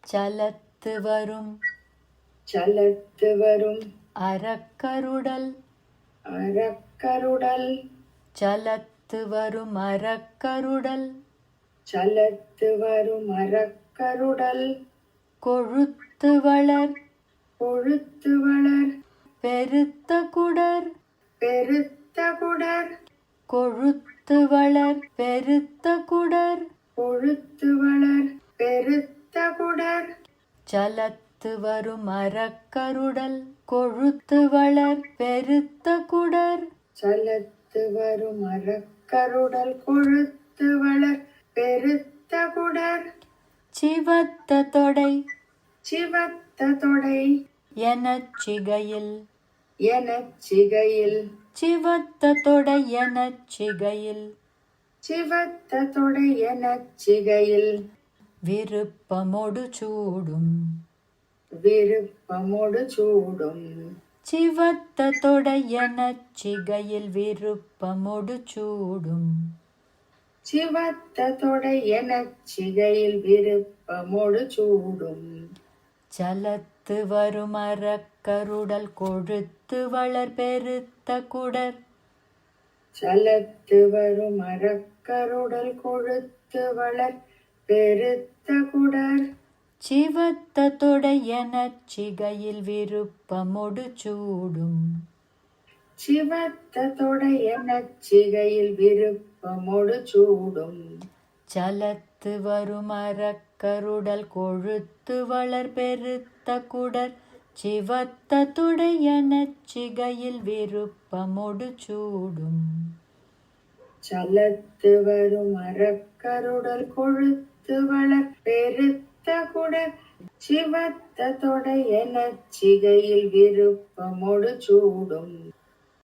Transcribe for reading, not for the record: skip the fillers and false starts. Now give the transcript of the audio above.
சலத்து வரும் சலத்து வரும் அரக்கருடல் அரக்கருடல் சலத்து வரும் அரக்கருடல் சலத்து வரும் அரக்கருடல் கொழுத்து வளர் கொழுத்து வளர் பெருத்த குடர் பெருத்த குடர் கொழுத்து வளர் பெருத்த குடர் கொழுத்து வளர் பெருத்த குடர் சலத்து வரும் அரக்கருடல் கொழுத்து வளர் பெருத்த குடர் சலத்து வரும் அரக்கருடல் கொழுத்து வளர் பெருத்த குடர் சிவத்த தொடை சிவத்த தொடை எனச் சிகையில் எனச் சிகையில் சிவத்த தொடை எனச் சிகையில் சிவத்த தொடை எனச் சிகையில் விருப்பமொடு சூடும் விருப்பமொடு சூடும் சிவத்த தொடை எனச் சிகையில் விருப்பமொடு சூடும் சிவத்த தொடை எனச் சிகையில் விருப்பமொடு சூடும் சலத்து வரும் அரக்கருடல் கொழுத்து வளர் பெருத்த குடர் சலத்து வரும் அரக்கருடல் கொழுத்து வளர் பெருத்த குடர் சிவத்த தொடை எனச் சிகையில் விருப்பமொடு சூடும் சிவத்த தொடை எனச் சிகையில் விருப்பமொடு சூடும் சலத்து வரும் அரக்கருடல் கொழுத்து வளர் பெருத்த குடர் சிவத்த தொடை எனச் சிகையில் விருப்பமொடு சூடும் சலத்து வரும் அரக்கருடல் கொழுத்து வளர் பெருத்த குடர் சிவத்த தொடை எனச் சிகையில் விருப்பமொடு சூடும்